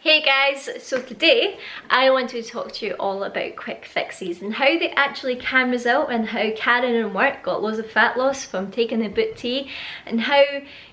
Hey guys, so today I want to talk to you all about quick fixes and how they actually can result, and how Karen and work got loads of fat loss from taking the Book Tea, and how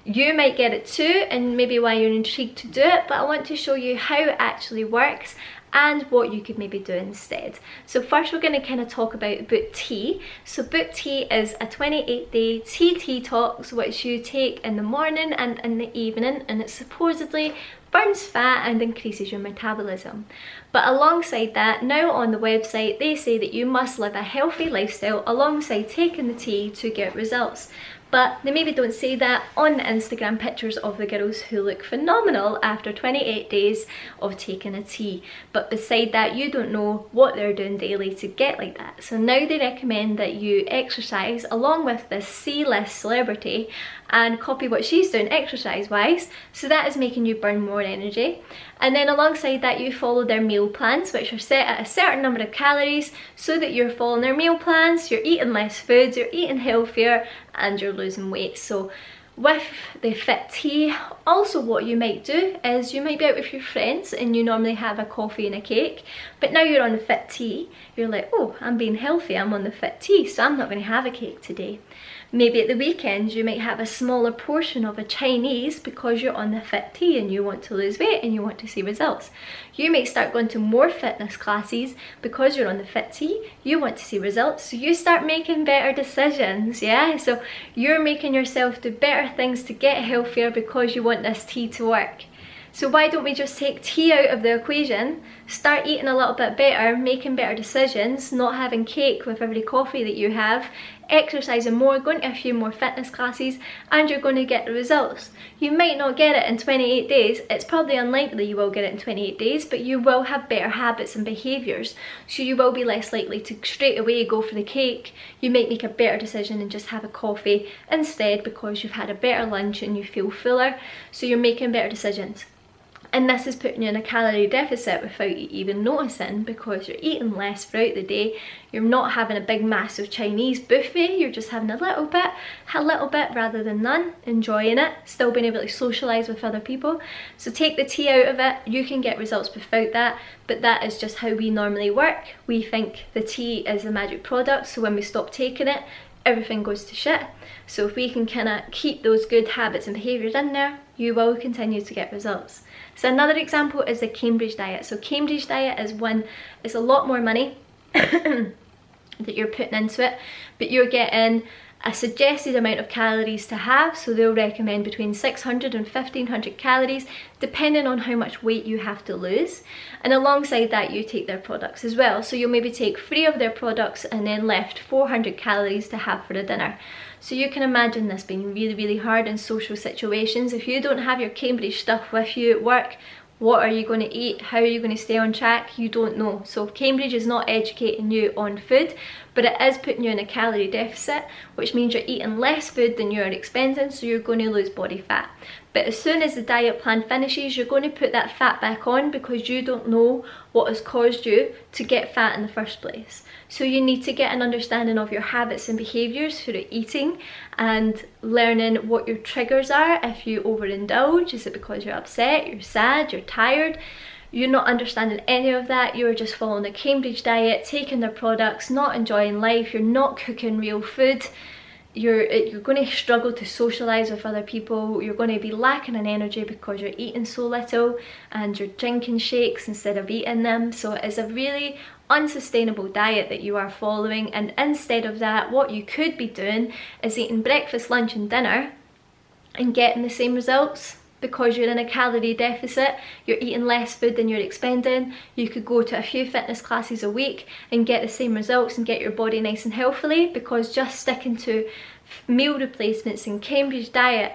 you might get it too and maybe why you're intrigued to do it. But I want to show you how it actually works and what you could maybe do instead. So first we're going to kind of talk about Book Tea. So Book Tea is a 28-day tea detox which you take in the morning and in the evening, and it supposedly burns fat and increases your metabolism. But alongside that, now on the website they say that you must live a healthy lifestyle alongside taking the tea to get results. But they maybe don't say that on the Instagram pictures of the girls who look phenomenal after 28 days of taking a tea. But beside that, you don't know what they're doing daily to get like that. So now they recommend that you exercise along with this C-list celebrity and copy what she's doing exercise wise, so that is making you burn more energy. And then alongside that, you follow their meal plans, which are set at a certain number of calories, so that you're following their meal plans, you're eating less foods, you're eating healthier, and you're losing weight. So with the Fit Tea, also what you might do is you might be out with your friends and you normally have a coffee and a cake, but now you're on the Fit Tea, you're like, oh, I'm being healthy, I'm on the Fit Tea, so I'm not going to have a cake today. Maybe at the weekends you might have a smaller portion of a Chinese because you're on the Fit Tea and you want to lose weight and you want to see results. You might start going to more fitness classes because you're on the Fit Tea, you want to see results, so you start making better decisions, yeah? So you're making yourself do better things to get healthier because you want this tea to work. So why don't we just take tea out of the equation, start eating a little bit better, making better decisions, not having cake with every coffee that you have, exercising more, going to a few more fitness classes, and you're going to get the results. You might not get it in 28 days, it's probably unlikely you will get it in 28 days, but you will have better habits and behaviours, so you will be less likely to straight away go for the cake. You might make a better decision and just have a coffee instead because you've had a better lunch and you feel fuller, so you're making better decisions. And this is putting you in a calorie deficit without you even noticing, because you're eating less throughout the day. You're not having a big massive Chinese buffet, you're just having a little bit rather than none, enjoying it, still being able to socialise with other people. So take the tea out of it, you can get results without that, but that is just how we normally work. We think the tea is a magic product, so when we stop taking it, everything goes to shit. So if we can kind of keep those good habits and behaviours in there, you will continue to get results. So another example is the Cambridge diet. So Cambridge diet is a lot more money that you're putting into it, but you're getting a suggested amount of calories to have, so they'll recommend between 600 and 1500 calories depending on how much weight you have to lose. And alongside that, you take their products as well, so you'll maybe take 3 of their products and then left 400 calories to have for a dinner. So you can imagine this being really hard in social situations. If you don't have your Cambridge stuff with you at work, what are you going to eat? How are you going to stay on track? You don't know. So Cambridge is not educating you on food, but it is putting you in a calorie deficit, which means you're eating less food than you're expending, so you're going to lose body fat. But as soon as the diet plan finishes, you're going to put that fat back on because you don't know what has caused you to get fat in the first place. So you need to get an understanding of your habits and behaviours through eating and learning what your triggers are. If you overindulge, is it because you're upset, you're sad, you're tired? You're not understanding any of that, you're just following the Cambridge diet, taking their products, not enjoying life, you're not cooking real food. You're going to struggle to socialise with other people, you're going to be lacking in energy because you're eating so little and you're drinking shakes instead of eating them. So it is a really unsustainable diet that you are following, and instead of that, what you could be doing is eating breakfast, lunch and dinner and getting the same results. Because you're in a calorie deficit, you're eating less food than you're expending. You could go to a few fitness classes a week and get the same results and get your body nice and healthily, because just sticking to meal replacements and Cambridge diet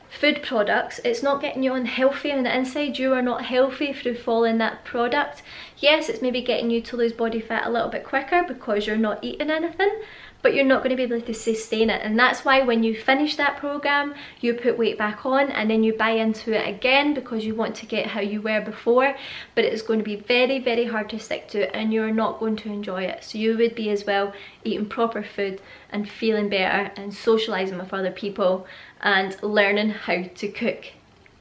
food products, it's not getting you unhealthy on the inside. You are not healthy through following that product. Yes, it's maybe getting you to lose body fat a little bit quicker because you're not eating anything, but you're not going to be able to sustain it. And that's why when you finish that program, you put weight back on and then you buy into it again because you want to get how you were before, but it's going to be very hard to stick to, and you're not going to enjoy it. So you would be as well eating proper food and feeling better and socializing with other people and learning how to cook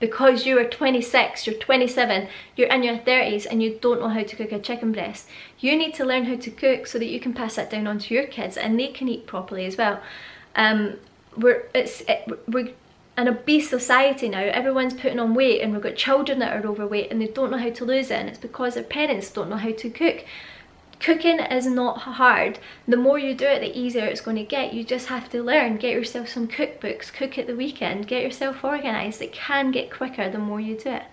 because you are 26, you're 27, you're in your 30s and you don't know how to cook a chicken breast. You need to learn how to cook so that you can pass that down on to your kids and they can eat properly as well. We're an obese society now. Everyone's putting on weight and we've got children that are overweight and they don't know how to lose it, and it's because their parents don't know how to cook. Cooking is not hard. The more you do it, the easier it's going to get. You just have to learn. Get yourself some cookbooks, cook at the weekend, get yourself organised. It can get quicker the more you do it.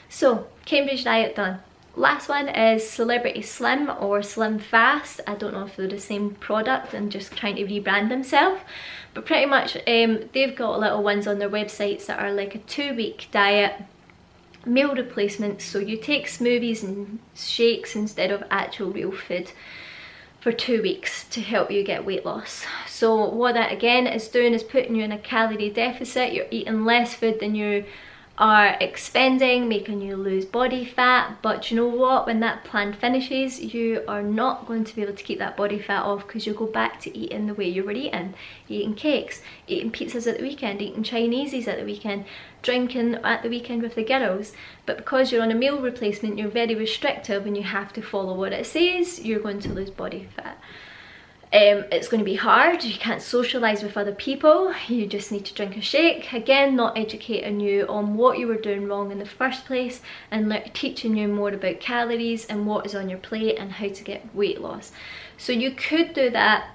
So, Cambridge diet done. Last one is Celebrity Slim or Slim Fast. I don't know if they're the same product and just trying to rebrand themselves, but pretty much they've got little ones on their websites that are like a 2-week diet, meal replacements. So you take smoothies and shakes instead of actual real food for 2 weeks to help you get weight loss. So what that again is doing is putting you in a calorie deficit. You're eating less food than you are expending, making you lose body fat. But you know what, when that plan finishes, you are not going to be able to keep that body fat off, because you'll go back to eating the way you were eating cakes, eating pizzas at the weekend, eating Chineses at the weekend, drinking at the weekend with the girls. But because you're on a meal replacement, you're very restrictive and you have to follow what it says, you're going to lose body fat. It's going to be hard. You can't socialise with other people. You just need to drink a shake. Again, not educating you on what you were doing wrong in the first place, and teaching you more about calories and what is on your plate and how to get weight loss. So you could do that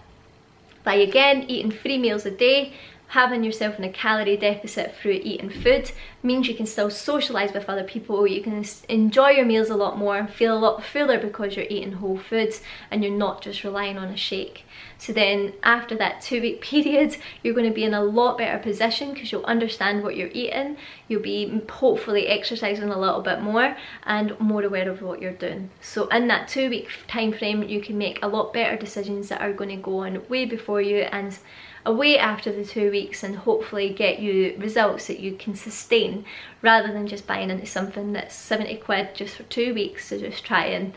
by, again, eating 3 meals a day. Having yourself in a calorie deficit through eating food means you can still socialise with other people, you can enjoy your meals a lot more, feel a lot fuller because you're eating whole foods and you're not just relying on a shake. So then after that 2-week period, you're going to be in a lot better position because you'll understand what you're eating, you'll be hopefully exercising a little bit more and more aware of what you're doing. So in that 2-week time frame, you can make a lot better decisions that are going to go on way before you and away after the 2 weeks, and hopefully get you results that you can sustain, rather than just buying into something that's 70 quid just for 2 weeks to just try and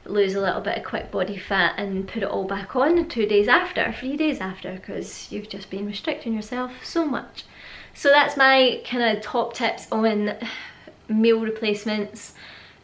lose a little bit of quick body fat and put it all back on 2 days after, 3 days after, because you've just been restricting yourself so much. So that's my kind of top tips on meal replacements,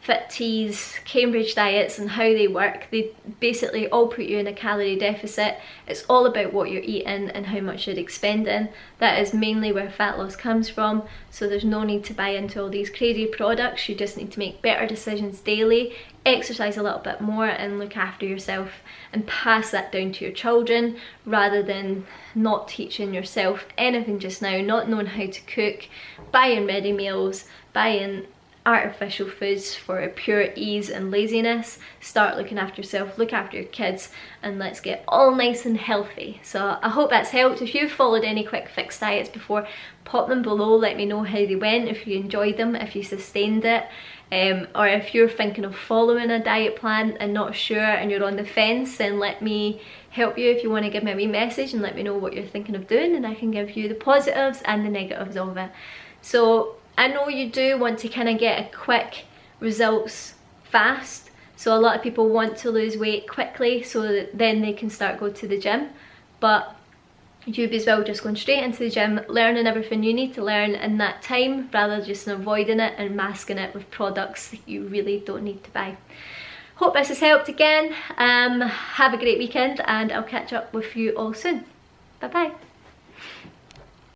fit teas, Cambridge diets and how they work. They basically all put you in a calorie deficit. It's all about what you're eating and how much you're expending. That is mainly where fat loss comes from. So there's no need to buy into all these crazy products. You just need to make better decisions daily, exercise a little bit more and look after yourself, and pass that down to your children, rather than not teaching yourself anything just now, not knowing how to cook, buying ready meals, buying artificial foods for pure ease and laziness. Start looking after yourself, look after your kids, and let's get all nice and healthy. So I hope that's helped. If you've followed any quick fix diets before, pop them below, let me know how they went, if you enjoyed them, if you sustained it, or if you're thinking of following a diet plan and not sure and you're on the fence, then let me help you. If you want to give me a wee message and let me know what you're thinking of doing, and I can give you the positives and the negatives of it. So I know you do want to kind of get a quick results fast, so a lot of people want to lose weight quickly so that then they can start going to the gym, but you'd be as well just going straight into the gym, learning everything you need to learn in that time, rather than just avoiding it and masking it with products that you really don't need to buy. Hope this has helped again. Have a great weekend and I'll catch up with you all soon. Bye bye.